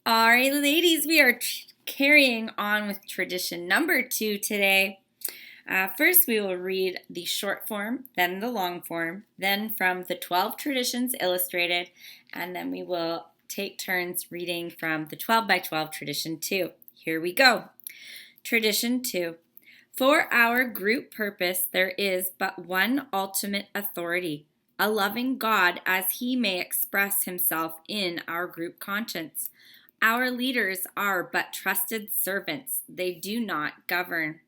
All right, ladies, we are carrying on with tradition number 2 today. First, we will read the short form, then the long form, then from the 12 Traditions Illustrated, and then we will take turns reading from the 12 by 12 Tradition 2. Here we go. Tradition 2. For our group purpose, there is but one ultimate authority, a loving God as he may express himself in our group conscience. Our leaders are but trusted servants. They do not govern.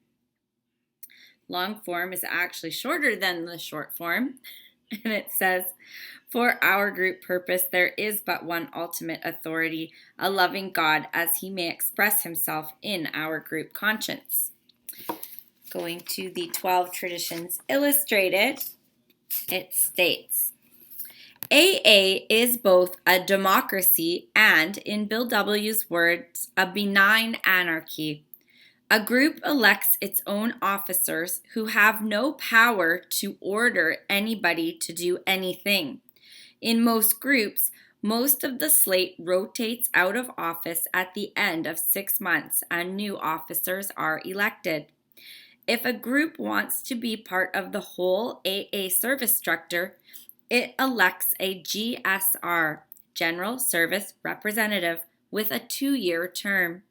Long form is actually shorter than the short form. And it says, for our group purpose, there is but one ultimate authority, a loving God as he may express himself in our group conscience. Going to the 12 Traditions Illustrated, it states, AA is both a democracy and, in Bill W.'s words, a benign anarchy. A group elects its own officers who have no power to order anybody to do anything. In most groups, most of the slate rotates out of office at the end of 6 months and new officers are elected. If a group wants to be part of the whole AA service structure, it elects a GSR, General Service Representative, with a 2-year term.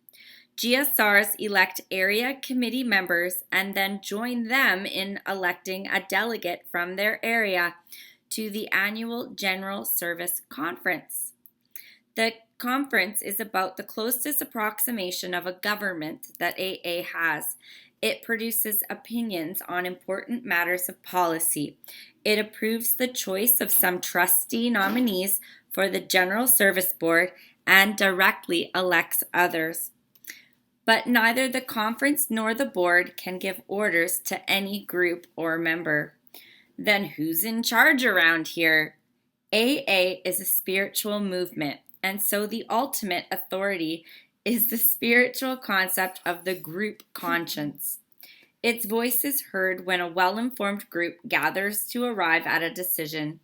GSRs elect area committee members and then join them in electing a delegate from their area to the annual General Service Conference. The conference is about the closest approximation of a government that AA has. It produces opinions on important matters of policy. It approves the choice of some trustee nominees for the General Service Board and directly elects others. But neither the conference nor the board can give orders to any group or member. Then who's in charge around here? AA is a spiritual movement, and so the ultimate authority is the spiritual concept of the group conscience. Its voice is heard when a well-informed group gathers to arrive at a decision.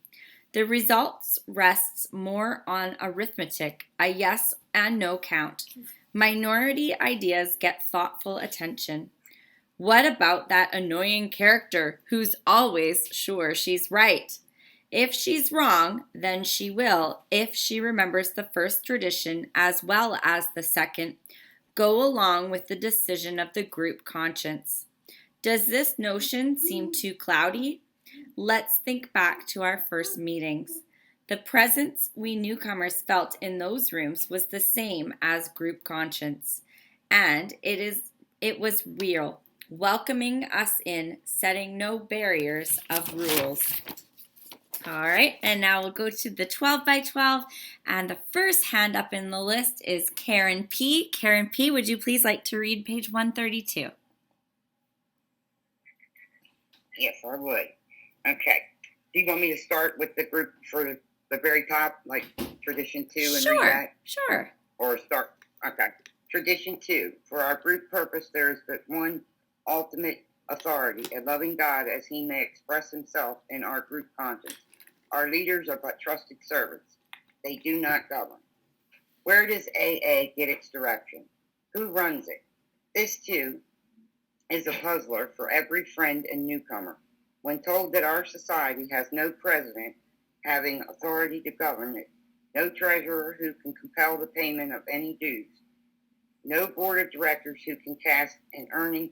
The results rests more on arithmetic, a yes and no count. Minority ideas get thoughtful attention. What about that annoying character who's always sure she's right? If she's wrong, then she will, if she remembers the first tradition as well as the second, go along with the decision of the group conscience. Does this notion seem too cloudy? Let's think back to our first meetings. The presence we newcomers felt in those rooms was the same as group conscience, and it was real, welcoming us in, setting no barriers of rules. All right, and now we'll go to the 12 by 12, and the first hand up in the list is Karen P. Karen P., would you please like to read page 132? Yes, I would. Okay. Do you want me to start with the group for the very top, like Tradition 2 and read that? Sure. Or start, okay. Tradition 2. For our group purpose, there is but one ultimate authority, a loving God as he may express himself in our group conscience. Our leaders are but trusted servants. They do not govern. Where does AA get its direction? Who runs it? This, too, is a puzzler for every friend and newcomer. When told that our society has no president having authority to govern it, no treasurer who can compel the payment of any dues, no board of directors who can cast an earning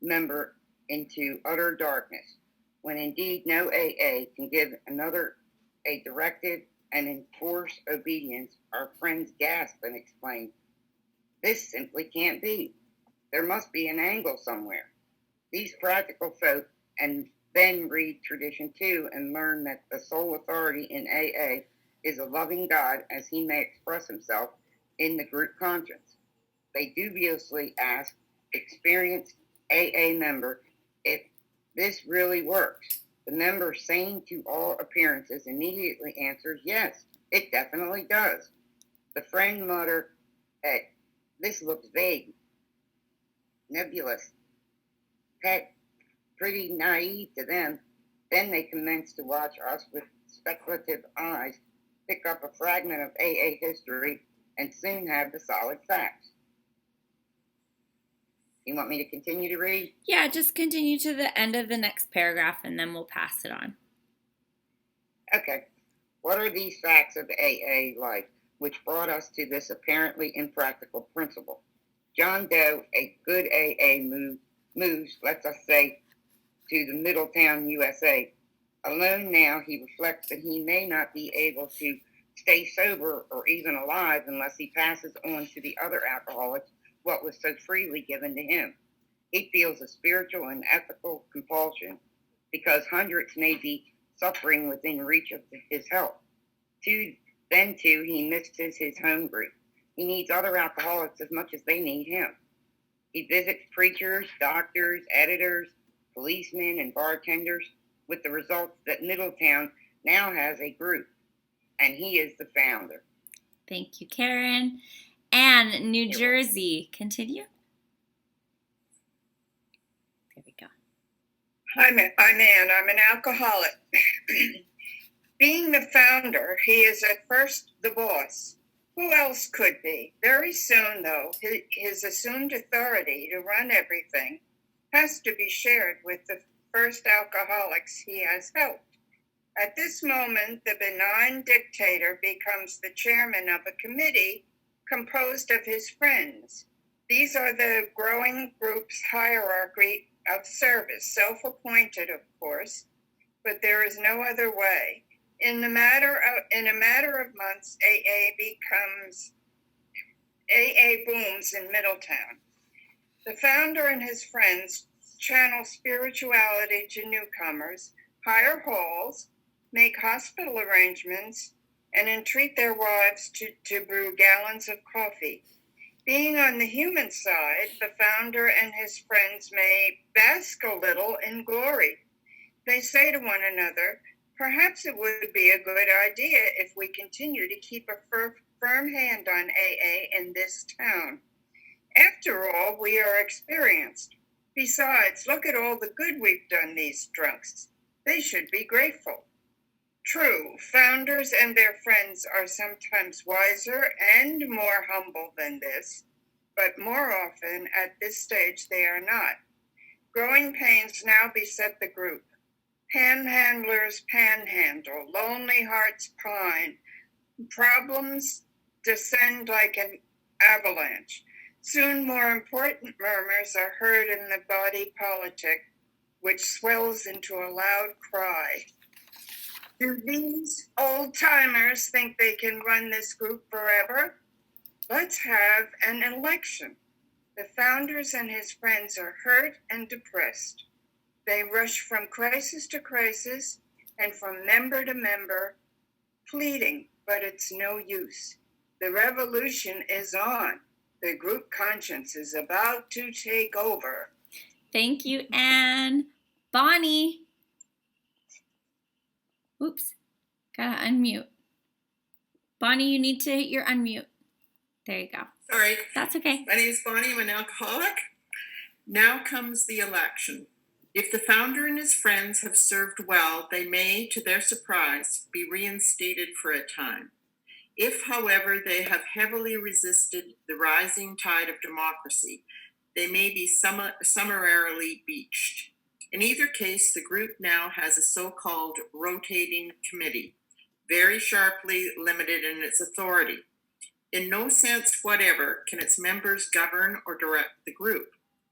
member into utter darkness, when indeed no AA can give another a directive and enforce obedience, our friends gasp and exclaim, "This simply can't be. There must be an angle somewhere." These practical folk and then read Tradition 2 and learn that the sole authority in AA is a loving God as he may express himself in the group conscience. They dubiously ask experienced AA member if this really works. The member, sane to all appearances, immediately answers, yes, it definitely does. The friend mutter, hey, this looks vague, nebulous, pet, pretty naive to them. Then they commence to watch us with speculative eyes pick up a fragment of AA history and soon have the solid facts. You want me to continue to read? Yeah, just continue to the end of the next paragraph and then we'll pass it on. Okay. What are these facts of AA life which brought us to this apparently impractical principle? John Doe, a good AA moves, let's us say, to the Middletown, USA. Alone now, he reflects that he may not be able to stay sober or even alive unless he passes on to the other alcoholics what was so freely given to him. He feels a spiritual and ethical compulsion because hundreds may be suffering within reach of his help. Then, he misses his home group. He needs other alcoholics as much as they need him. He visits preachers, doctors, editors, policemen, and bartenders, with the result that Middletown now has a group, and he is the founder. Thank you, Karen. Anne, New Jersey. Continue. There we go. I'm Anne. I'm an alcoholic. Being the founder, he is at first the boss. Who else could be? Very soon, though, his assumed authority to run everything has to be shared with the first alcoholics he has helped. At this moment, the benign dictator becomes the chairman of a committee composed of his friends. These are the growing group's hierarchy of service, self-appointed, of course, but there is no other way. In a matter of months, AA booms in Middletown. The founder and his friends channel spirituality to newcomers, hire halls, make hospital arrangements, and entreat their wives to brew gallons of coffee. Being on the human side, the founder and his friends may bask a little in glory. They say to one another, perhaps it would be a good idea if we continue to keep a firm hand on AA in this town. After all, we are experienced. Besides, look at all the good we've done these drunks. They should be grateful. True, founders and their friends are sometimes wiser and more humble than this, but more often at this stage they are not. Growing pains now beset the group. Panhandlers panhandle, lonely hearts pine, problems descend like an avalanche. Soon more important murmurs are heard in the body politic, which swells into a loud cry. Do these old-timers think they can run this group forever? Let's have an election. The founders and his friends are hurt and depressed. They rush from crisis to crisis and from member to member, pleading, but it's no use. The revolution is on. The group conscience is about to take over. Thank you, Anne. Bonnie. Oops, gotta unmute. Bonnie, you need to hit your unmute. There you go. Sorry. That's okay. My name is Bonnie. I'm an alcoholic. Now comes the election. If the founder and his friends have served well, they may, to their surprise, be reinstated for a time. If, however, they have heavily resisted the rising tide of democracy, they may be summarily beached. In either case, the group now has a so-called rotating committee, very sharply limited in its authority. In no sense whatever can its members govern or direct the group.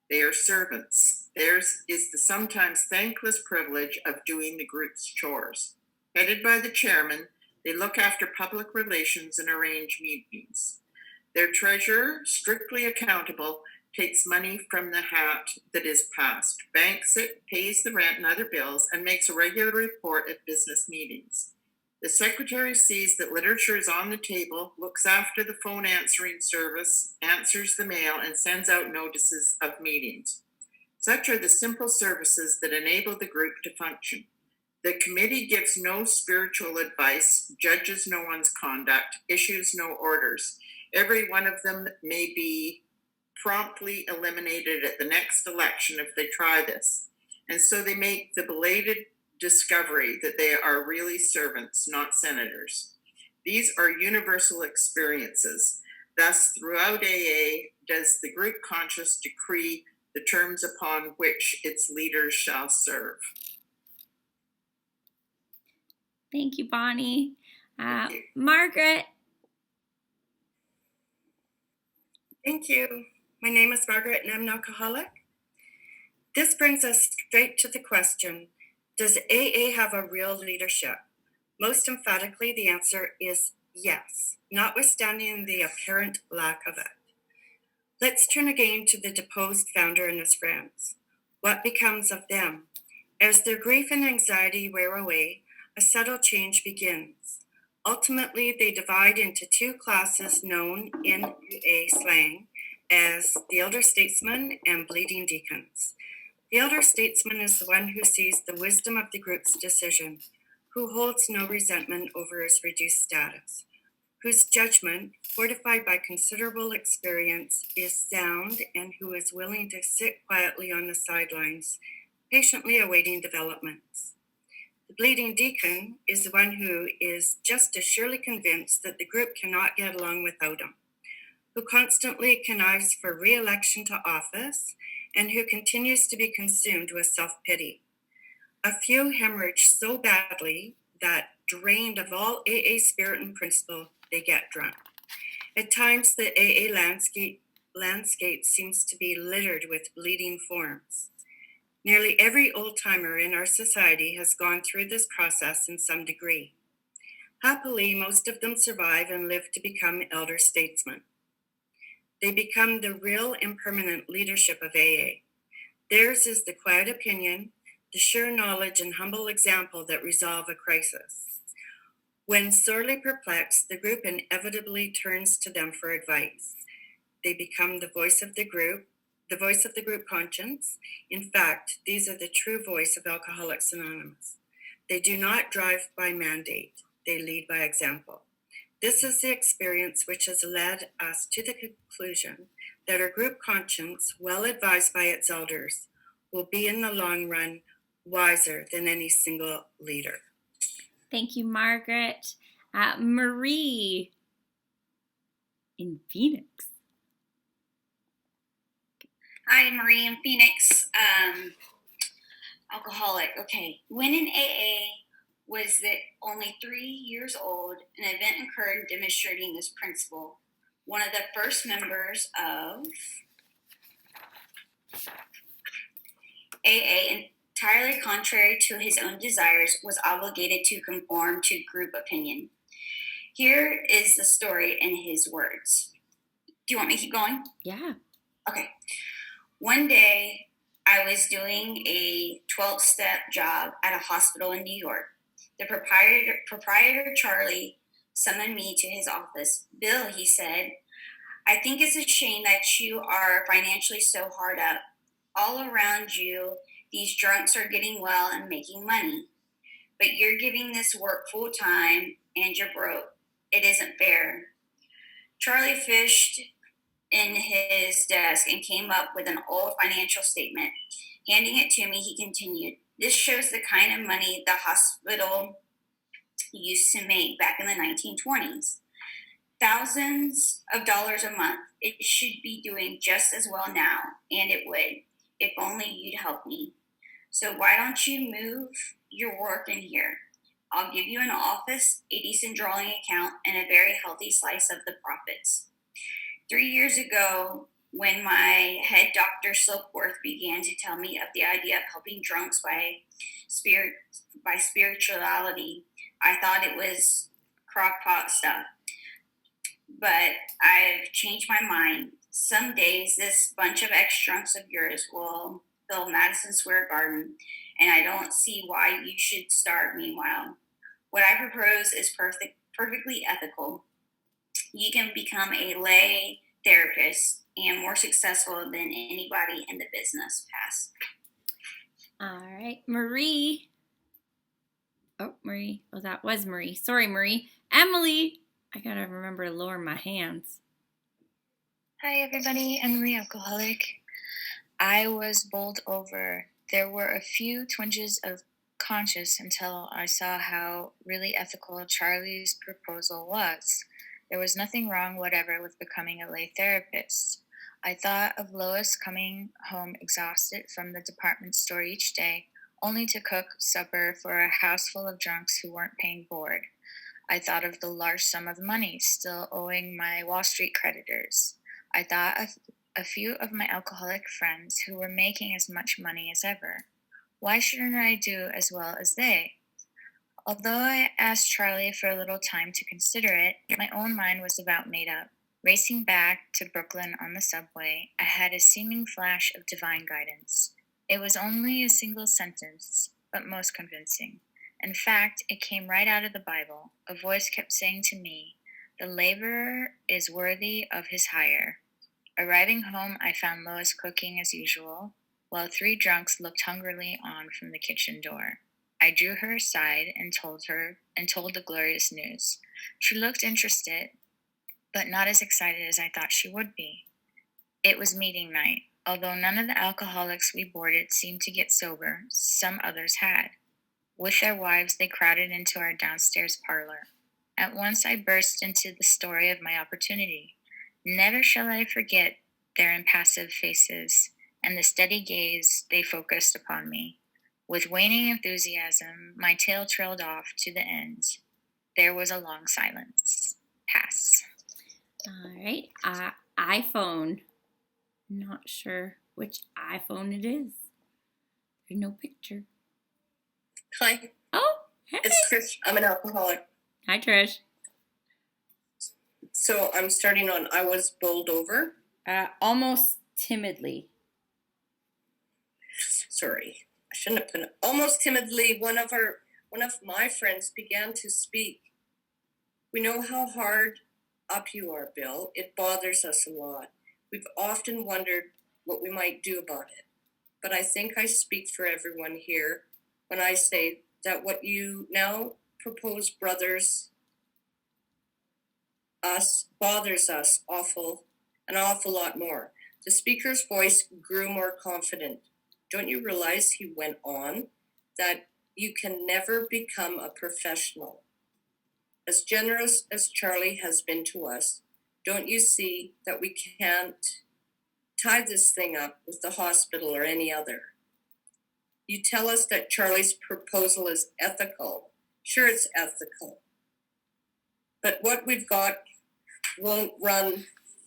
They are servants. Theirs is the sometimes thankless privilege of doing the group's chores. Headed by the chairman, they look after public relations and arrange meetings. Their treasurer, strictly accountable, takes money from the hat that is passed, banks it, pays the rent and other bills, and makes a regular report at business meetings. The secretary sees that literature is on the table, looks after the phone answering service, answers the mail, and sends out notices of meetings. Such are the simple services that enable the group to function. The committee gives no spiritual advice, judges no one's conduct, issues no orders. Every one of them may be promptly eliminated at the next election if they try this. And so they make the belated discovery that they are really servants, not senators. These are universal experiences. Thus, throughout AA, does the group conscience decree the terms upon which its leaders shall serve. Thank you, Bonnie. Thank you. Margaret. Thank you. My name is Margaret and I'm an alcoholic. This brings us straight to the question, does AA have a real leadership? Most emphatically, the answer is yes, notwithstanding the apparent lack of it. Let's turn again to the deposed founder and his friends. What becomes of them? As their grief and anxiety wear away, a subtle change begins. Ultimately, they divide into two classes known in AA slang as the elder statesman and bleeding deacons. The elder statesman is the one who sees the wisdom of the group's decision, who holds no resentment over his reduced status, whose judgment, fortified by considerable experience, is sound, and who is willing to sit quietly on the sidelines, patiently awaiting developments. The bleeding deacon is the one who is just as surely convinced that the group cannot get along without him, who constantly connives for re-election to office, and who continues to be consumed with self-pity. A few hemorrhage so badly that, drained of all AA spirit and principle, they get drunk. At times, the AA landscape seems to be littered with bleeding forms. Nearly every old-timer in our society has gone through this process in some degree. Happily, most of them survive and live to become elder statesmen. They become the real and permanent leadership of AA. Theirs is the quiet opinion, the sure knowledge and humble example that resolve a crisis. When sorely perplexed, the group inevitably turns to them for advice. They become the voice of the group conscience. In fact, these are the true voice of Alcoholics Anonymous. They do not drive by mandate, they lead by example. This is the experience which has led us to the conclusion that our group conscience, well advised by its elders, will be in the long run wiser than any single leader. Thank you, Margaret. Marie in Phoenix. Hi, Marie in Phoenix. Alcoholic. Okay. When in AA was that only 3 years old, an event occurred demonstrating this principle. One of the first members of AA, entirely contrary to his own desires, was obligated to conform to group opinion. Here is the story in his words. Do you want me to keep going? Yeah. Okay. One day, I was doing a 12-step job at a hospital in New York. The proprietor, Charlie, summoned me to his office. Bill, he said, I think it's a shame that you are financially so hard up. All around you, these drunks are getting well and making money. But you're giving this work full time and you're broke. It isn't fair. Charlie fished in his desk and came up with an old financial statement. Handing it to me, he continued, this shows the kind of money the hospital used to make back in the 1920s. Thousands of dollars a month. It should be doing just as well now, and it would, if only you'd help me. So why don't you move your work in here? I'll give you an office, a decent drawing account, and a very healthy slice of the profits. 3 years ago, when my head doctor Silkworth began to tell me of the idea of helping drunks by spirituality, I thought it was crockpot stuff. But I've changed my mind. Some days, this bunch of ex-drunks of yours will fill Madison Square Garden, and I don't see why you should start meanwhile. What I propose is perfectly ethical. You can become a lay therapist and more successful than anybody in the business past. All right, Marie. Oh, Marie. Oh, that was Marie. Sorry, Marie. Emily. I gotta remember to lower my hands. Hi, everybody. I'm Marie Alcoholic. I was bowled over. There were a few twinges of conscience until I saw how really ethical Charlie's proposal was. There was nothing wrong whatever with becoming a lay therapist. I thought of Lois coming home exhausted from the department store each day, only to cook supper for a house full of drunks who weren't paying board. I thought of the large sum of money still owing my Wall Street creditors. I thought of a few of my alcoholic friends who were making as much money as ever. Why shouldn't I do as well as they? Although I asked Charlie for a little time to consider it, my own mind was about made up. Racing back to Brooklyn on the subway, I had a seeming flash of divine guidance. It was only a single sentence, but most convincing. In fact, it came right out of the Bible. A voice kept saying to me, "The laborer is worthy of his hire." Arriving home, I found Lois cooking as usual, while 3 drunks looked hungrily on from the kitchen door. I drew her aside and told the glorious news. She looked interested, but not as excited as I thought she would be. It was meeting night. Although none of the alcoholics we boarded seemed to get sober, some others had. With their wives, they crowded into our downstairs parlor. At once I burst into the story of my opportunity. Never shall I forget their impassive faces and the steady gaze they focused upon me. With waning enthusiasm, my tale trailed off to the end. There was a long silence. Pass. All right. iPhone. Not sure which iPhone it is. There's no picture. Hi, Oh, hey. it's Trish. I'm an alcoholic. Hi, Trish. So I'm starting on I was bowled over. Almost timidly. Sorry, I shouldn't have put it. Almost timidly, one of my friends began to speak. We know how hard up you are, Bill. It bothers us a lot. We've often wondered what we might do about it. But I think I speak for everyone here when I say that what you now propose bothers us an awful lot more. The speaker's voice grew more confident. Don't you realize, he went on, that you can never become a professional? As generous as Charlie has been to us, don't you see that we can't tie this thing up with the hospital or any other? You tell us that Charlie's proposal is ethical. Sure, it's ethical. But what we've got won't run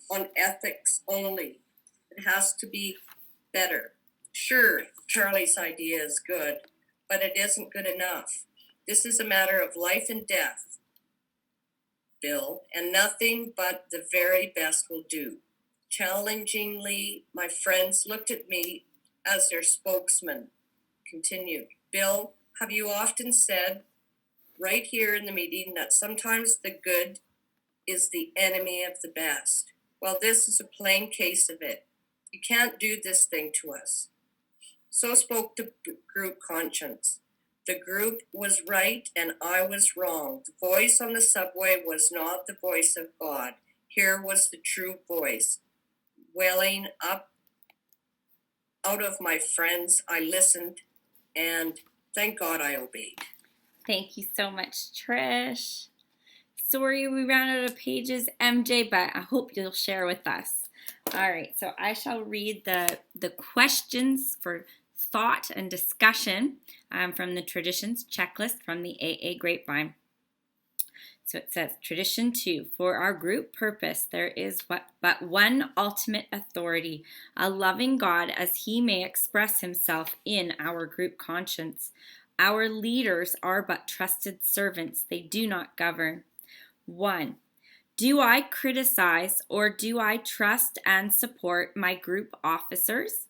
on ethics only. It has to be better. Sure, Charlie's idea is good, but it isn't good enough. This is a matter of life and death, Bill, and nothing but the very best will do. Challengingly, my friends looked at me as their spokesman. Continued, Bill, have you often said right here in the meeting that sometimes the good is the enemy of the best? Well, this is a plain case of it. You can't do this thing to us. So spoke the group conscience. The group was right and I was wrong. The voice on the subway was not the voice of God. Here was the true voice. Welling up out of my friends, I listened, and thank God I obeyed. Thank you so much, Trish. Sorry we ran out of pages, MJ, but I hope you'll share with us. All right, so I shall read the questions for thought and discussion from the Traditions Checklist from the AA Grapevine. So it says, Tradition 2, for our group purpose, there is but one ultimate authority, a loving God as he may express himself in our group conscience. Our leaders are but trusted servants. They do not govern. 1. Do I criticize or do I trust and support my group officers,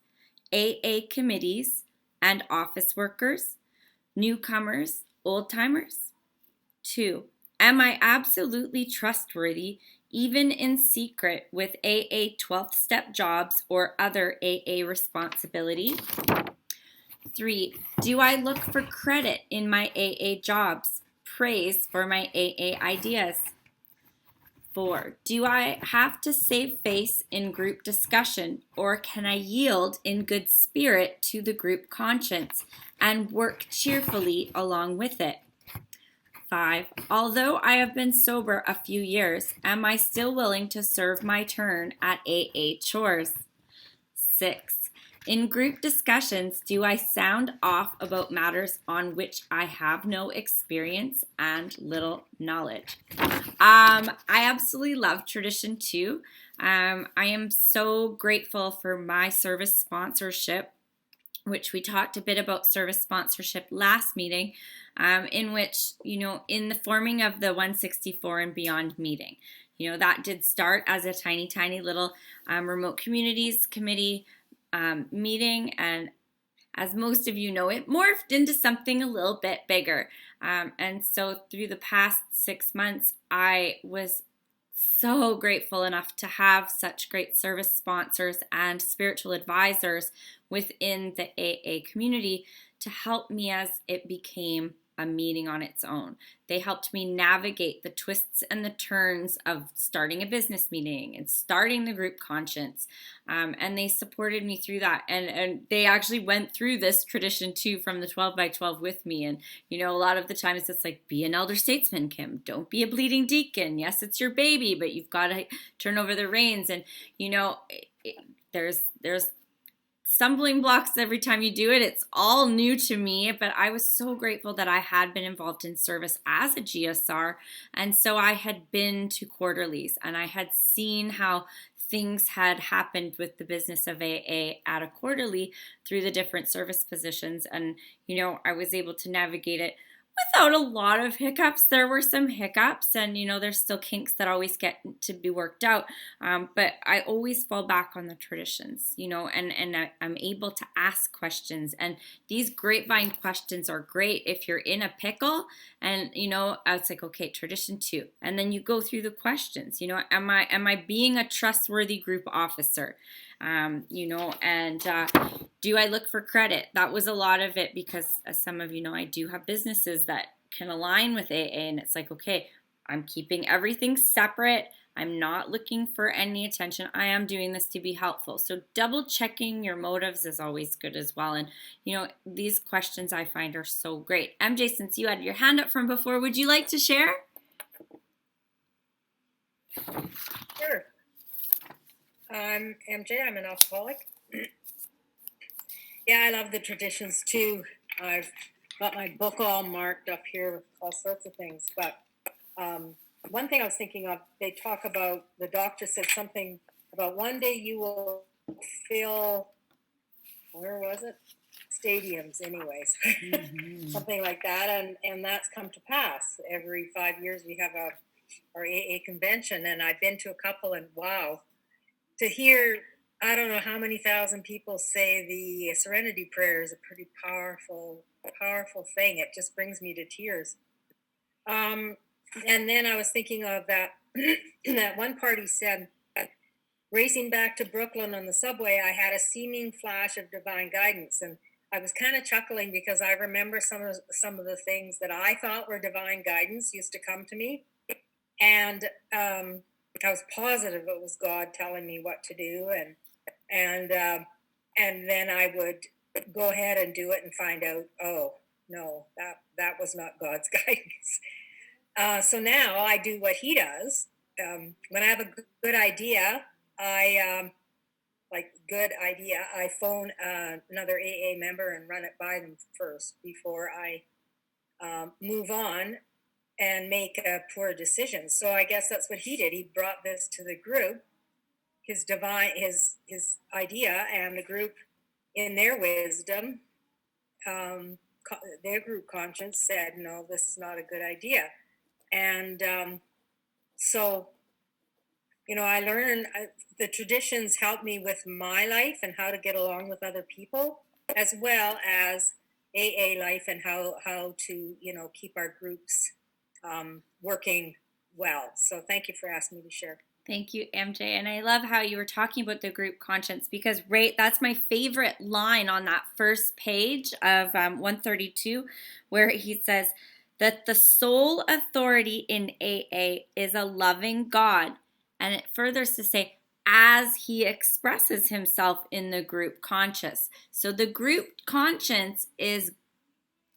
AA committees, and office workers, newcomers, old-timers? 2. Am I absolutely trustworthy, even in secret, with AA 12th step jobs or other AA responsibilities? 3. Do I look for credit in my AA jobs, praise for my AA ideas? 4. Do I have to save face in group discussion, or can I yield in good spirit to the group conscience and work cheerfully along with it? 5. Although I have been sober a few years, am I still willing to serve my turn at AA chores? 6. In group discussions, do I sound off about matters on which I have no experience and little knowledge? I absolutely love Tradition 2. I am so grateful for my service sponsorship, which we talked a bit about service sponsorship last meeting, in which, in the forming of the 164 and beyond meeting, that did start as a tiny, tiny little remote communities committee meeting, and as most of you know, it morphed into something a little bit bigger. And so through the past 6 months, I was so grateful enough to have such great service sponsors and spiritual advisors within the AA community to help me as it became a meeting on its own. They helped me navigate the twists and the turns of starting a business meeting and starting the group conscience. And they supported me through that. And they actually went through this Tradition 2 from the 12 by 12 with me. And, a lot of the times it's like, be an elder statesman, Kim. Don't be a bleeding deacon. Yes, it's your baby, but you've got to turn over the reins. And, there's stumbling blocks every time you do it. It's all new to me, but I was so grateful that I had been involved in service as a GSR. And so I had been to quarterlies and I had seen how things had happened with the business of AA at a quarterly through the different service positions. And, I was able to navigate it without a lot of hiccups. There were some hiccups and, there's still kinks that always get to be worked out. But I always fall back on the traditions, and I'm able to ask questions. And these grapevine questions are great if you're in a pickle and, it's like, okay, Tradition 2. And then you go through the questions, am I being a trustworthy group officer? Do I look for credit? That was a lot of it because, as some of you know, I do have businesses that can align with AA, and it's like, okay, I'm keeping everything separate. I'm not looking for any attention. I am doing this to be helpful. So double checking your motives is always good as well. And, these questions I find are so great. MJ, since you had your hand up from before, would you like to share? Sure. I'm MJ. I'm an alcoholic. Yeah, I love the traditions too. I've got my book all marked up here with all sorts of things. But one thing I was thinking of, they talk about, the doctor said something about one day you will fill, where was it? Stadiums, anyways. Something like that. And that's come to pass. Every 5 years we have our AA convention, and I've been to a couple, and wow, to hear, I don't know how many thousand people say the Serenity Prayer is a pretty powerful thing. It just brings me to tears. And then I was thinking of that, that one party said, racing back to Brooklyn on the subway, I had a seeming flash of divine guidance. And I was kind of chuckling because I remember some of the things that I thought were divine guidance used to come to me. And I was positive it was God telling me what to do, and then I would go ahead and do it and find out, oh no, that was not God's guidance. So now I do what He does. When I have a good idea, I phone another AA member and run it by them first before I move on and make a poor decision. So I guess that's what He did. He brought this to the group, his idea, and the group, in their wisdom, their group conscience said, no, this is not a good idea. And so, I learned the traditions help me with my life and how to get along with other people, as well as AA life and how to, keep our groups working well. So thank you for asking me to share. Thank you, MJ. And I love how you were talking about the group conscience, because that's my favorite line on that first page of 132, where he says that the sole authority in AA is a loving God. And it furthers to say, as He expresses Himself in the group conscience. So the group conscience is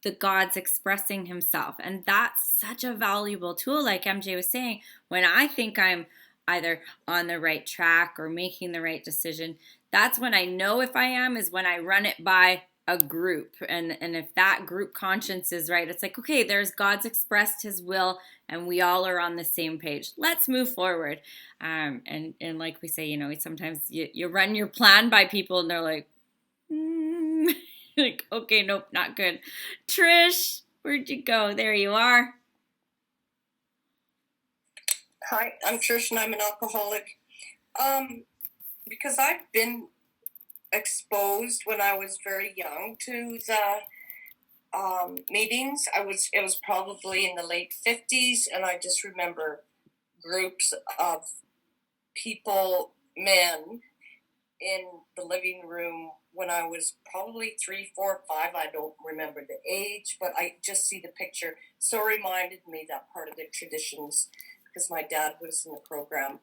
the God's expressing himself. And that's such a valuable tool, like MJ was saying. When I think I'm either on the right track or making the right decision, that's when I know if I am, is when I run it by a group. And if that group conscience is right, it's like, okay, there's God's expressed his will and we all are on the same page. Let's move forward. And like we say, sometimes you run your plan by people and they're like, like, okay, nope, not good. Trish, where'd you go? There you are. Hi, I'm Trish and I'm an alcoholic. Because I've been exposed when I was very young to the meetings. It was probably in the late 50s, and I just remember groups of people, men, in the living room when I was probably 3, 4, 5. I don't remember the age, but I just see the picture. So it reminded me that part of the traditions, because my dad was in the program.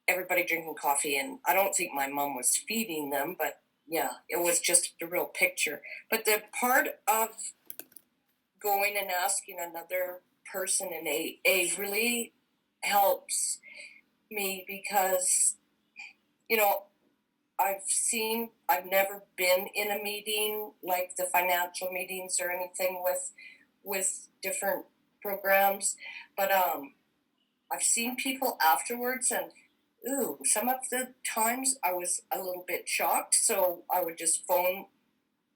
Everybody drinking coffee, and I don't think my mom was feeding them, but yeah, it was just a real picture. But the part of going and asking another person in AA really helps me, because I've never been in a meeting like the financial meetings or anything with different programs, but I've seen people afterwards, and some of the times I was a little bit shocked, so I would just phone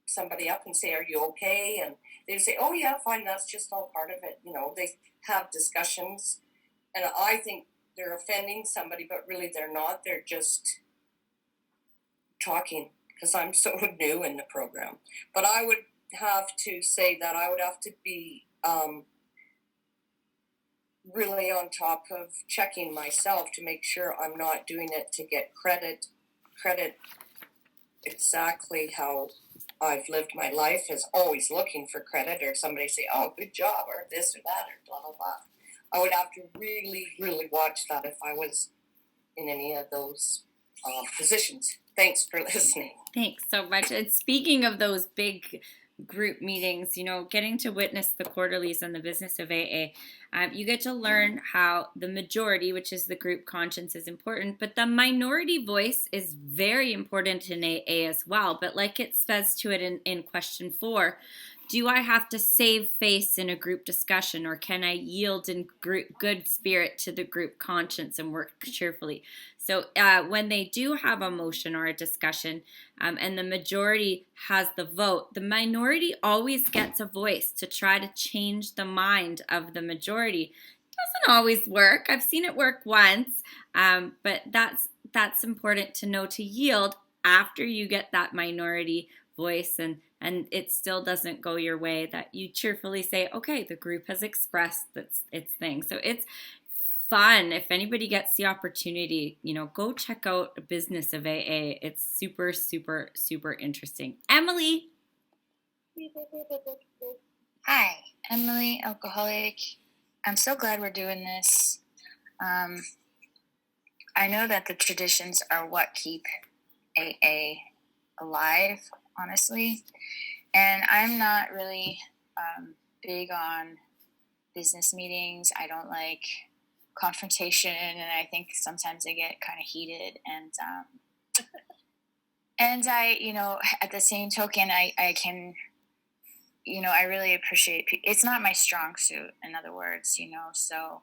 somebody up and say, "Are you okay?" And they'd say, "Oh yeah, fine, that's just all part of it." They have discussions, and I think they're offending somebody, but really they're not. They're just talking, because I'm so new in the program. But I would have to say that I would have to be really on top of checking myself to make sure I'm not doing it to get credit exactly how I've lived my life, is always looking for credit, or somebody say, "Oh, good job," or this or that, or blah, blah, blah. I would have to really, really watch that if I was in any of those positions. Thanks for listening. Thanks so much. And speaking of those big group meetings, getting to witness the quarterlies and the business of AA, you get to learn how the majority, which is the group conscience, is important, but the minority voice is very important in AA as well. But like it says to it in question 4, do I have to save face in a group discussion, or can I yield in good spirit to the group conscience and work cheerfully? So when they do have a motion or a discussion, and the majority has the vote, the minority always gets a voice to try to change the mind of the majority. Doesn't always work. I've seen it work once, but that's important to know, to yield after you get that minority voice, and it still doesn't go your way, that you cheerfully say, okay, the group has expressed its thing. So it's fun. If anybody gets the opportunity, go check out the business of AA. It's super, super, super interesting. Emily. Hi, Emily, alcoholic. I'm so glad we're doing this. I know that the traditions are what keep AA alive, honestly. And I'm not really big on business meetings. I don't like confrontation, and I think sometimes they get kind of heated. And I, at the same token, I can, I really appreciate it's not my strong suit, in other words, so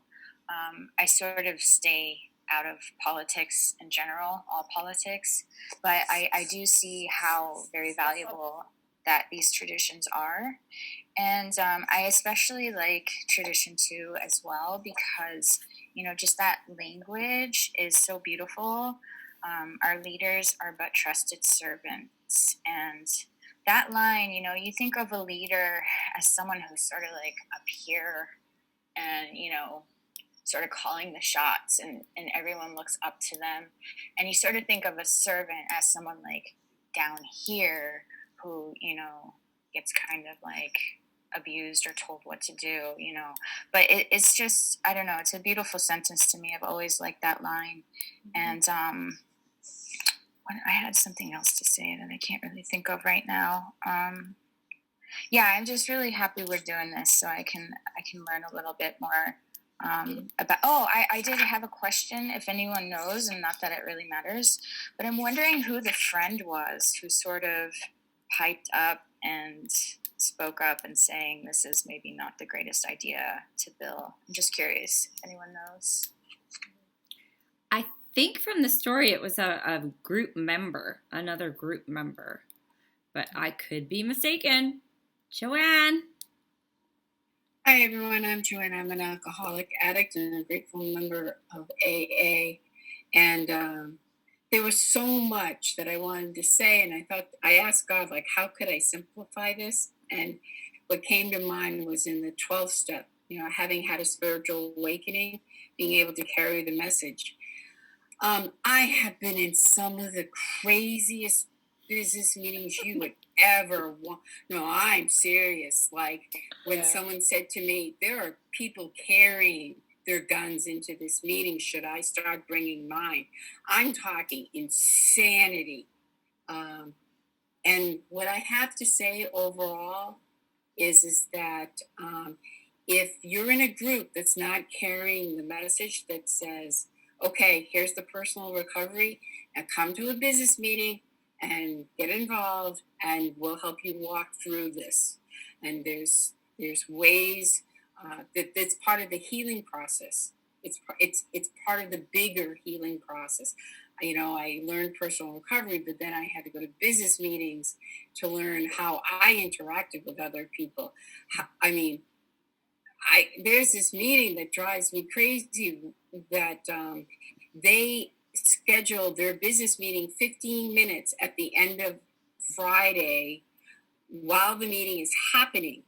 I sort of stay out of politics in general, all politics, but I do see how very valuable that these traditions are. And I especially like tradition 2 as well, because, just that language is so beautiful. Our leaders are but trusted servants. And that line, you think of a leader as someone who's sort of like up here and, sort of calling the shots, and everyone looks up to them. And you sort of think of a servant as someone like down here who, gets kind of like abused or told what to do, But it's just, I don't know, it's a beautiful sentence to me. I've always liked that line. And I had something else to say that I can't really think of right now. Yeah, I'm just really happy we're doing this so I can learn a little bit more about. Oh, I did have a question. If anyone knows, and not that it really matters, but I'm wondering who the friend was who sort of piped up and spoke up and saying this is maybe not the greatest idea to Bill. I'm just curious if anyone knows. I think from the story it was a group member, another group member, but I could be mistaken. Joanne. Hi everyone, I'm Joanne. I'm an alcoholic addict and a grateful member of AA. And there was so much that I wanted to say, and I asked God, like, how could I simplify this? And what came to mind was in the 12th step, having had a spiritual awakening, being able to carry the message. I have been in some of the craziest business meetings you would ever want. No, I'm serious. Like when someone said to me, there are people carrying their guns into this meeting. Should I start bringing mine? I'm talking insanity. And what I have to say overall is that if you're in a group that's not carrying the message that says, okay, here's the personal recovery, and come to a business meeting and get involved, and we'll help you walk through this. And there's ways that's part of the healing process. It's part of the bigger healing process. I learned personal recovery, but then I had to go to business meetings to learn how I interacted with other people. There's this meeting that drives me crazy that they scheduled their business meeting 15 minutes at the end of Friday while the meeting is happening.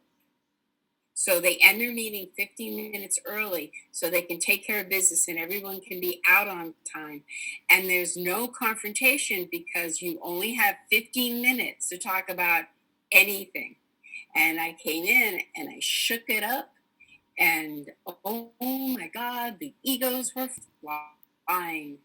So they end their meeting 15 minutes early so they can take care of business and everyone can be out on time. And there's no confrontation because you only have 15 minutes to talk about anything. And I came in and I shook it up. And oh my God, the egos were flying.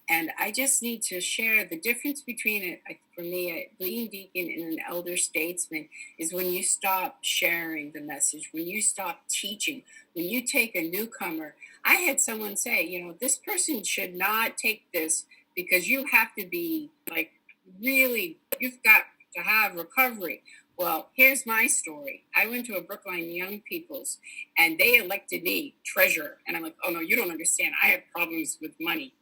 And I just need to share the difference between for me, a leading deacon and an elder statesman is when you stop sharing the message, when you stop teaching, when you take a newcomer. I had someone say, this person should not take this because you have to be like really, you've got to have recovery. Well, here's my story. I went to a Brookline Young People's and they elected me treasurer. And I'm like, oh no, you don't understand. I have problems with money.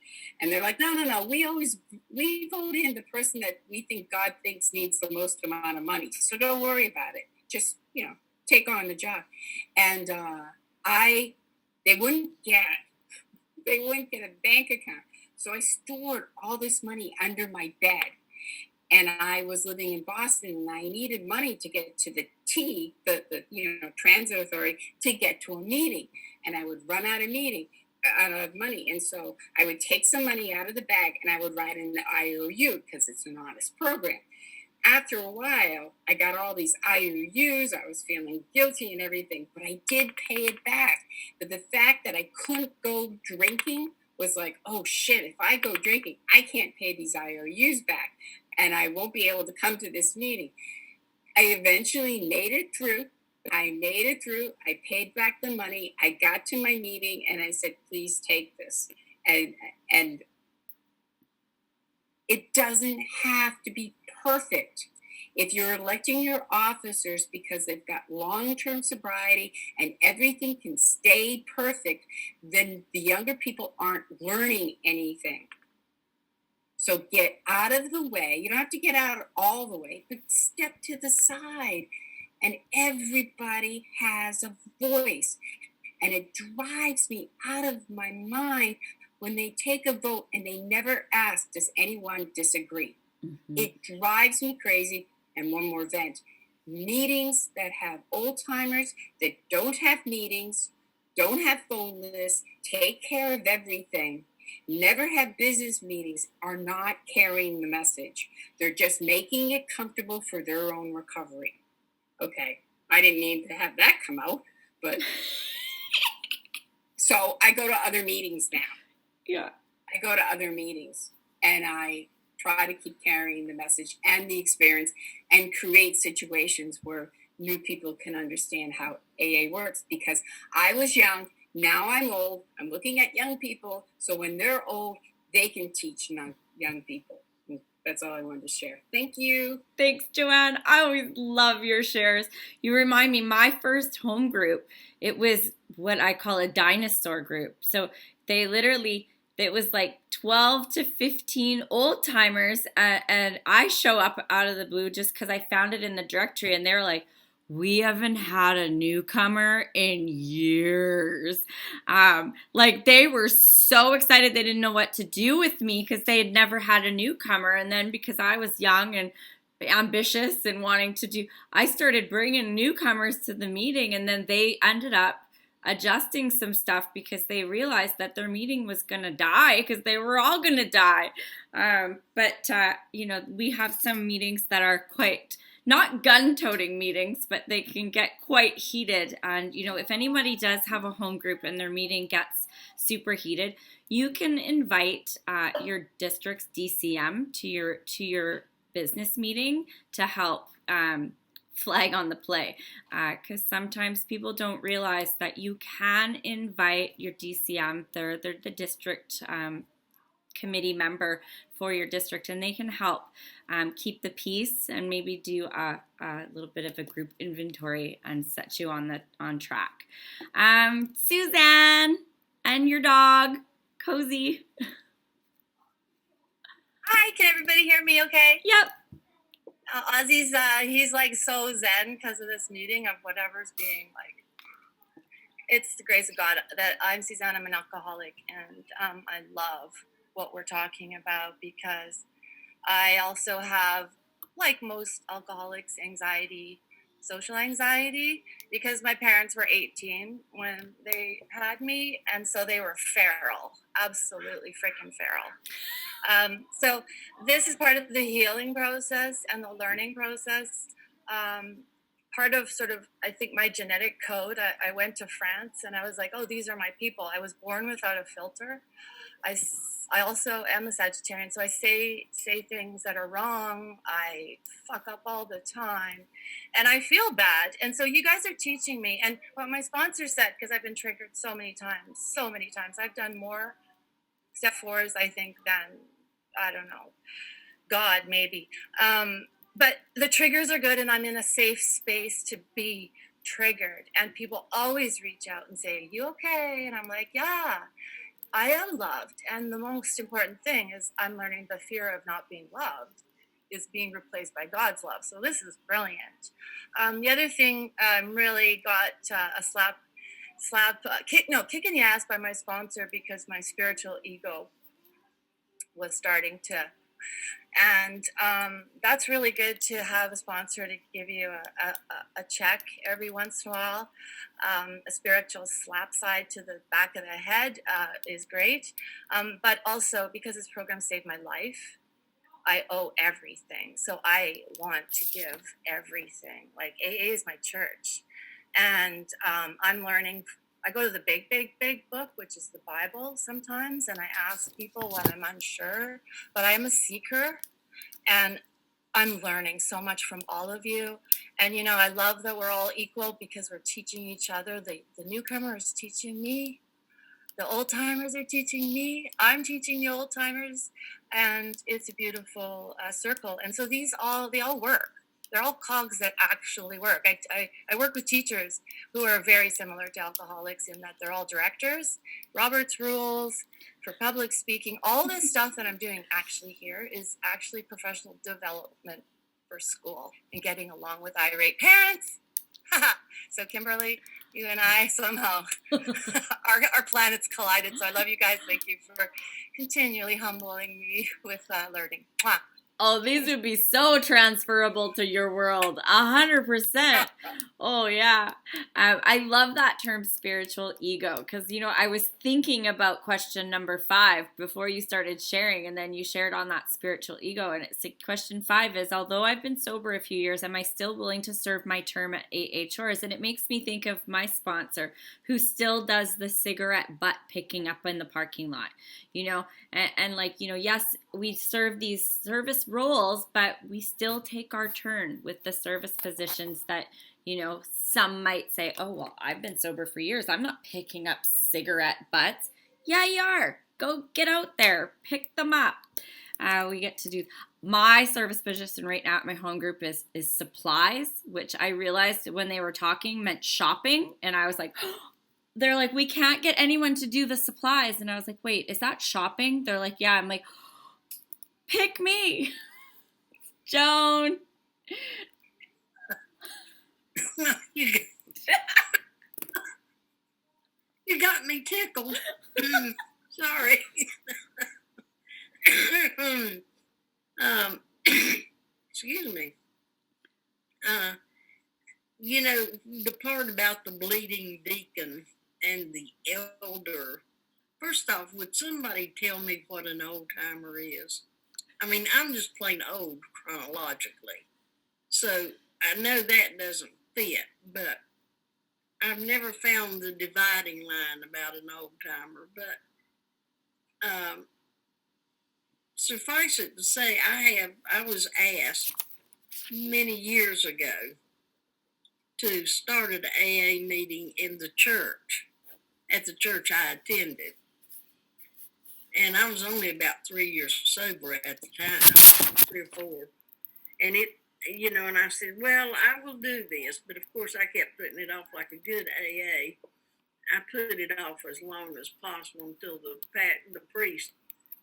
And they're like, no. We vote in the person that we think God thinks needs the most amount of money. So don't worry about it. Just, take on the job. And they wouldn't get a bank account. So I stored all this money under my bed. And I was living in Boston and I needed money to get to the transit authority to get to a meeting. And I would run out of money. And so I would take some money out of the bag and I would write in the IOU because it's an honest program. After a while, I got all these IOUs. I was feeling guilty and everything, but I did pay it back. But the fact that I couldn't go drinking was like, oh shit, if I go drinking, I can't pay these IOUs back. And I won't be able to come to this meeting. I eventually made it through. I paid back the money. I got to my meeting and I said, please take this. And it doesn't have to be perfect. If you're electing your officers because they've got long-term sobriety and everything can stay perfect, then the younger people aren't learning anything. So get out of the way. You don't have to get out all the way, but step to the side. And everybody has a voice. And it drives me out of my mind when they take a vote and they never ask, does anyone disagree? Mm-hmm. It drives me crazy. And one more vent. Meetings that have old timers that don't have meetings, don't have phone lists, take care of everything, never have business meetings, are not carrying the message. They're just making it comfortable for their own recovery. Okay, I didn't need to have that come out, but so I go to other meetings now. Yeah. I go to other meetings and I try to keep carrying the message and the experience and create situations where new people can understand how AA works, because I was young, now I'm old, I'm looking at young people, so when they're old, they can teach young people. That's all I wanted to share. Thank you. Thanks, Joanne. I always love your shares. You remind me, my first home group, it was what I call a dinosaur group. So it was like 12 to 15 old timers, and I show up out of the blue just because I found it in the directory, and they were like, we haven't had a newcomer in years. Like they were so excited they didn't know what to do with me because they had never had a newcomer. And then because I was young and ambitious and wanting to do, I started bringing newcomers to the meeting, and then they ended up adjusting some stuff because they realized that their meeting was going to die because they were all going to die. We have some meetings that are quite not gun-toting meetings, but they can get quite heated. And, if anybody does have a home group and their meeting gets super heated, you can invite your district's DCM to your business meeting to help flag on the play. Because sometimes people don't realize that you can invite your DCM, they're the district committee member for your district, and they can help keep the peace and maybe do a little bit of a group inventory and set you on track. Suzanne and your dog, Cozy. Hi, can everybody hear me okay? Yep. Ozzy's, he's like so zen because of this meeting of whatever's being like. It's the grace of God that I'm Suzanne, I'm an alcoholic, and I love what we're talking about because I also have, like most alcoholics, anxiety, social anxiety, because my parents were 18 when they had me, and so they were feral, absolutely freaking feral. So this is part of the healing process and the learning process. Part of sort of, I think, my genetic code. I went to France and I was like, oh, these are my people. I was born without a filter. I also am a Sagittarian, so I say things that are wrong. I fuck up all the time, and I feel bad. And so you guys are teaching me. And what my sponsor said, because I've been triggered so many times. I've done more step fours, I think, than, I don't know, God, maybe. But the triggers are good, and I'm in a safe space to be triggered. And people always reach out and say, you okay? And I'm like, yeah, I am loved. And the most important thing is I'm learning the fear of not being loved is being replaced by God's love. So this is brilliant. The other thing, really got a kick in the ass by my sponsor because my spiritual ego was starting to, and that's really good to have a sponsor to give you a check every once in a while. A spiritual slap side to the back of the head is great. But also because this program saved my life, I owe everything. So I want to give everything. Like AA is my church. And I'm learning. I go to the big book, which is the Bible sometimes, and I ask people when I'm unsure, but I am a seeker, and I'm learning so much from all of you. And, I love that we're all equal because we're teaching each other. The newcomer is teaching me. The old timers are teaching me. I'm teaching the old timers, and it's a beautiful circle. And so they all work. They're all cogs that actually work. I work with teachers who are very similar to alcoholics in that they're all directors. Robert's rules for public speaking, all this stuff that I'm doing actually here is actually professional development for school and getting along with irate parents. So Kimberly, you and I somehow, our planets collided. So I love you guys. Thank you for continually humbling me with learning. Mwah. Oh, these would be so transferable to your world. 100%. Oh, yeah. I love that term spiritual ego because, I was thinking about question number 5 before you started sharing, and then you shared on that spiritual ego. And it's like, question 5 is, although I've been sober a few years, am I still willing to serve my term at AA Chores? And it makes me think of my sponsor who still does the cigarette butt picking up in the parking lot, and yes, we serve these service roles, but we still take our turn with the service positions that, some might say, oh, well, I've been sober for years. I'm not picking up cigarette butts. Yeah, you are. Go get out there. Pick them up. We get to do my service position right now at my home group is supplies, which I realized when they were talking meant shopping. And I was like, they're like, we can't get anyone to do the supplies. And I was like, wait, is that shopping? They're like, yeah. I'm like, pick me. Joan. You got me tickled. Sorry. Excuse me. The part about the bleeding deacon and the elder. First off, would somebody tell me what an old timer is? I mean, I'm just plain old chronologically. So I know that doesn't fit, but I've never found the dividing line about an old timer. But suffice it to say, I was asked many years ago to start an AA meeting in the church, at the church I attended. And I was only about 3 years sober at the time, 3 or 4. And and I said, well, I will do this. But of course, I kept putting it off like a good AA. I put it off as long as possible until the priest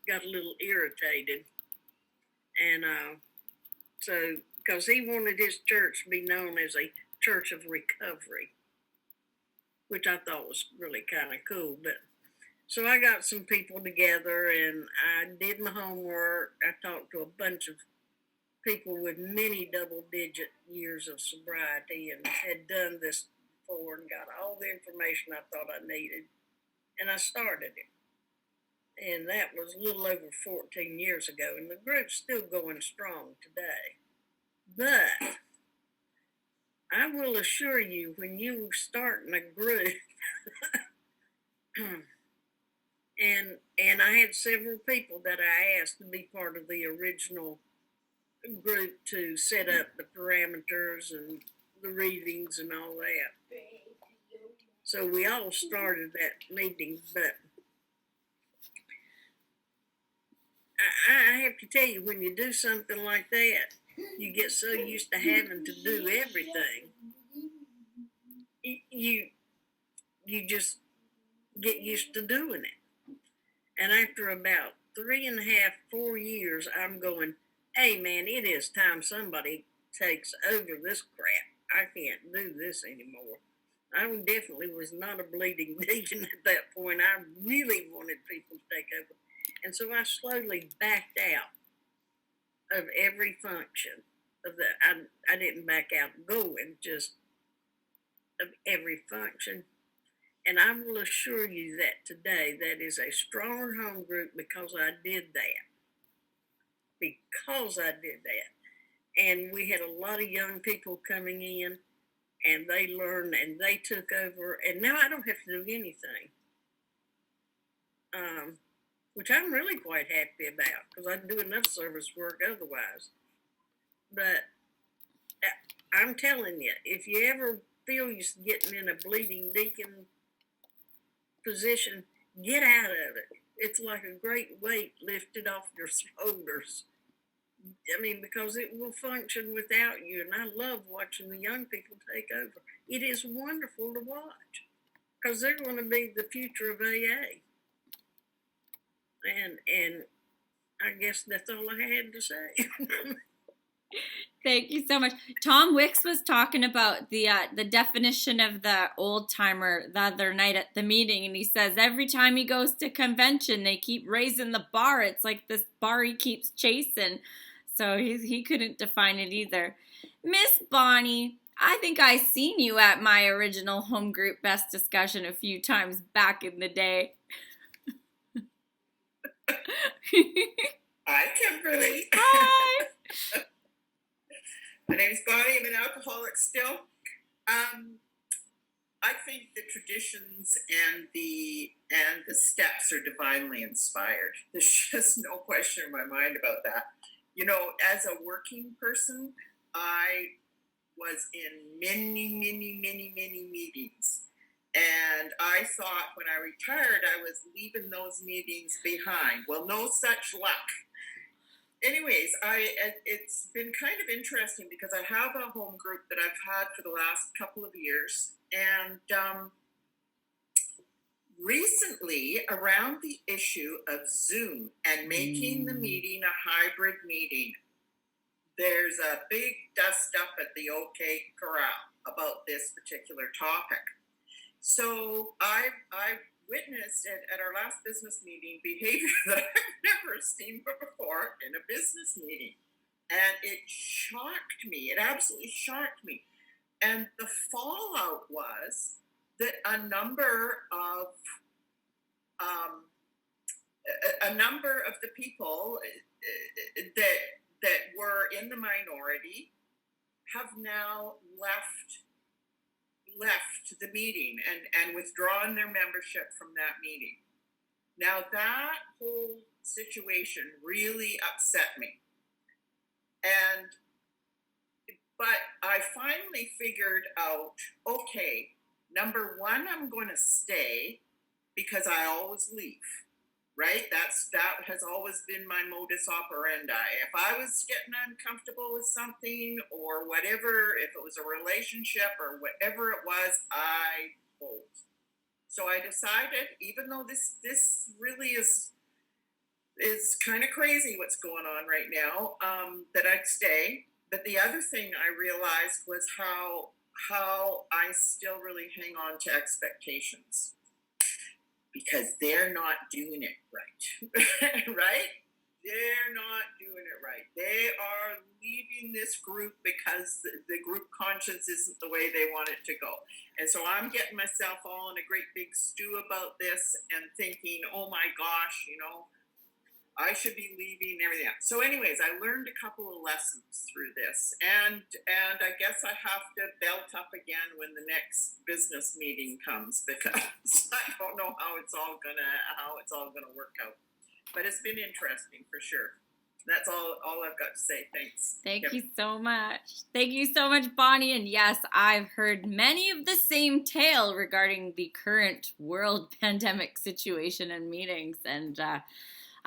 got a little irritated. And so, because he wanted his church to be known as a church of recovery, which I thought was really kind of cool. But so I got some people together and I did my homework. I talked to a bunch of people with many double-digit years of sobriety and had done this before and got all the information I thought I needed. And I started it. And that was a little over 14 years ago. And the group's still going strong today. But I will assure you, when you start in a group, and I had several people that I asked to be part of the original group to set up the parameters and the readings and all that. So we all started that meeting, but I have to tell you, when you do something like that, you get so used to having to do everything. You just get used to doing it. And after about 3.5, 4 years, I'm going, hey man, it is time somebody takes over this crap. I can't do this anymore. I definitely was not a bleeding deacon at that point. I really wanted people to take over. And so I slowly backed out of every function of that. I didn't back out going, just of every function. And I will assure you that today that is a stronger home group because I did that. Because I did that. And we had a lot of young people coming in and they learned and they took over. And now I don't have to do anything. Which I'm really quite happy about because I do enough service work otherwise. But I'm telling you, if you ever feel you're getting in a bleeding deacon position, get out of it. It's like a great weight lifted off your shoulders. I mean, because it will function without you. And I love watching the young people take over. It is wonderful to watch because they're going to be the future of AA. And I guess that's all I had to say. Thank you so much. Tom Wicks was talking about the definition of the old timer the other night at the meeting, and he says every time he goes to convention, they keep raising the bar. It's like this bar he keeps chasing. So he couldn't define it either. Miss Bonnie, I think I seen you at my original home group best discussion a few times back in the day. Hi, Kimberly. Hi. My name is Bonnie. I'm an alcoholic still. I think the traditions and the steps are divinely inspired. There's just no question in my mind about that. You know, as a working person, I was in many meetings. And I thought when I retired, I was leaving those meetings behind. Well, no such luck. Anyways, it's been kind of interesting because I have a home group that I've had for the last couple of years. And recently, around the issue of Zoom and making the meeting a hybrid meeting, there's a big dust up at the OK Corral about this particular topic. So I've witnessed at our last business meeting behavior that I've never seen before in a business meeting. And it shocked me. It absolutely shocked me. And the fallout was that a number of the people that were in the minority have now left the meeting and withdrawn their membership from that meeting. Now that whole situation really upset me. But I finally figured out, okay, number one, I'm going to stay because I always leave, right? That has always been my modus operandi. If I was getting uncomfortable with something or whatever, if it was a relationship or whatever it was, I fold. So I decided, even though this really is kind of crazy what's going on right now, that I'd stay. But the other thing I realized was how I still really hang on to expectations because they're not doing it right, right? They're not doing it right. They are leaving this group because the group conscience isn't the way they want it to go. And so I'm getting myself all in a great big stew about this and thinking, oh my gosh, I should be leaving and everything else. So anyways, I learned a couple of lessons through this. And I guess I have to belt up again when the next business meeting comes because I don't know how it's all gonna work out. But it's been interesting for sure. That's all I've got to say. Thanks. Thank you so much. Thank you so much, Bonnie. And yes, I've heard many of the same tale regarding the current world pandemic situation and meetings. And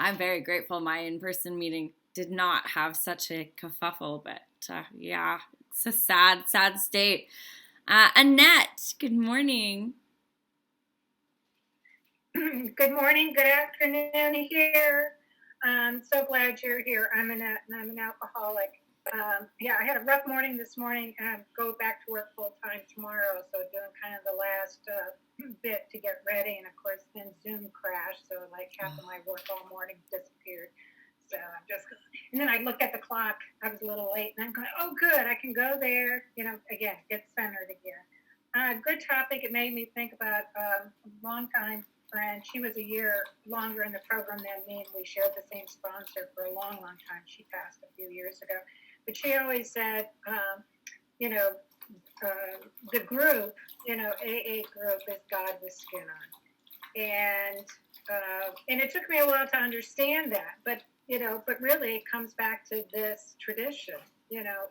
I'm very grateful my in-person meeting did not have such a kerfuffle, but yeah, it's a sad state. Annette, good morning. Good morning, good afternoon here. I'm so glad you're here. I'm Annette and I'm an alcoholic. I had a rough morning this morning and go back to work full time tomorrow. So doing kind of the last bit to get ready. And of course, then Zoom crashed. So like half of my work all morning disappeared. So and then I looked at the clock. I was a little late and I'm going, oh, good. I can go there, again, get centered again. Good topic. It made me think about a long time friend. She was a year longer in the program than me, and we shared the same sponsor for a long time. She passed a few years ago. But she always said, the group, AA group is God with skin on. And it took me a while to understand that. But really it comes back to this tradition,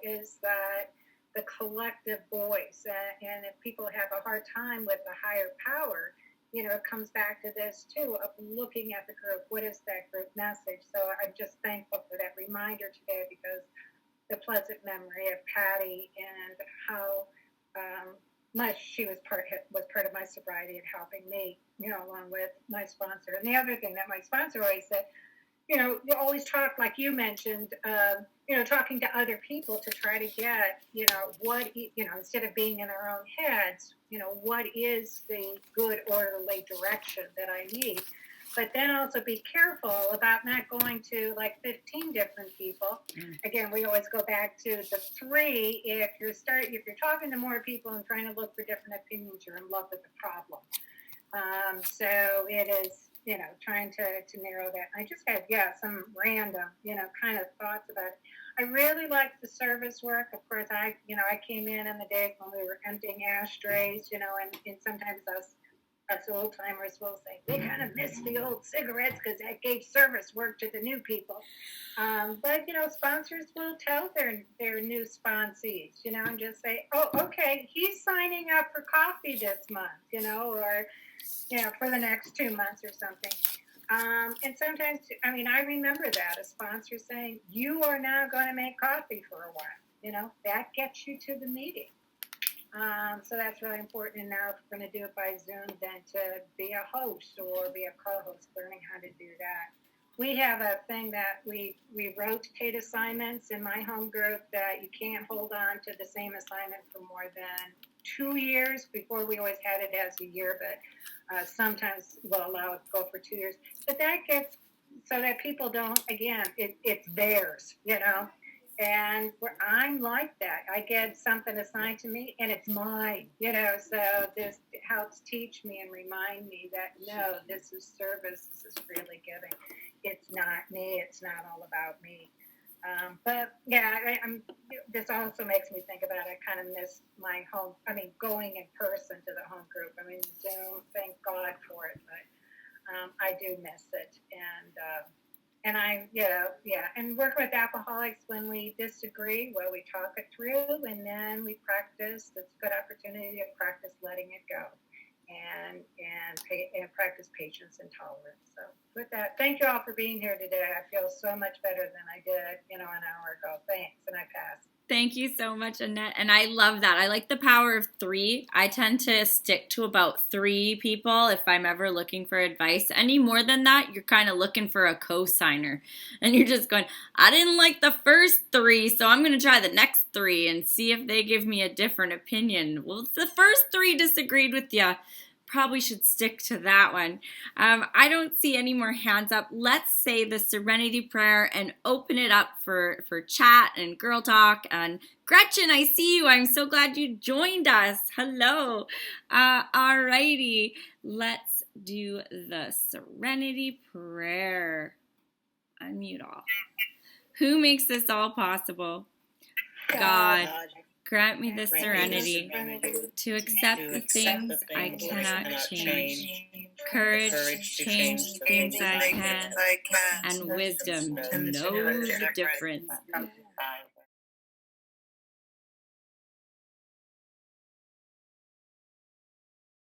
is that the collective voice. And if people have a hard time with the higher power, it comes back to this too, of looking at the group. What is that group message? So I'm just thankful for that reminder today because the pleasant memory of Patty and how much she was part of my sobriety and helping me, along with my sponsor. And the other thing that my sponsor always said, you always talk, like you mentioned, talking to other people to try to get, what, instead of being in our own heads, what is the good orderly direction that I need. But then also be careful about not going to like 15 different people. Again, we always go back to the 3. If you're talking to more people and trying to look for different opinions, you're in love with the problem. So it is, trying to narrow that. I just had, some random, kind of thoughts about it. I really liked the service work. Of course, I came in the days when we were emptying ashtrays, and sometimes us Us old timers will say, we kind of miss the old cigarettes because that gave service work to the new people. But sponsors will tell their new sponsees, and just say, oh, okay, he's signing up for coffee this month, or for the next 2 months or something. And sometimes, I remember that a sponsor saying, you are now going to make coffee for a while. That gets you to the meeting. So that's really important. And now if we're going to do it by Zoom, then to be a host or be a co-host, learning how to do that. We have a thing that we rotate assignments in my home group, that you can't hold on to the same assignment for more than 2 years. Before, we always had it as a year, but sometimes we'll allow it to go for 2 years. But that gets so that people don't, again, it's theirs, And I'm like that. I get something assigned to me and it's mine, so this helps teach me and remind me that, no, this is service, this is freely giving. It's not me, it's not all about me. But yeah, this also makes me think about, I kind of miss my home, going in person to the home group. Zoom, thank God for it, but I do miss it. And I, and work with alcoholics when we disagree, well, we talk it through, and then we practice. It's a good opportunity to practice letting it go, and practice patience and tolerance. So with that, thank you all for being here today. I feel so much better than I did, an hour ago. Thanks, and I pass. Thank you so much, Annette. And I love that. I like the power of 3. I tend to stick to about 3 people if I'm ever looking for advice. Any more than that, you're kind of looking for a co-signer. And you're just going, I didn't like the first 3, so I'm going to try the next 3 and see if they give me a different opinion. Well, if the first 3 disagreed with you, probably should stick to that one. I don't see any more hands up. Let's say the Serenity Prayer and open it up for chat and girl talk. And Gretchen, I see you. I'm so glad you joined us. Hello. Alrighty, let's do the Serenity Prayer. Unmute all. Who makes this all possible? God. Grant me the serenity to accept the things I cannot change, courage to change things I can, and wisdom to know the difference.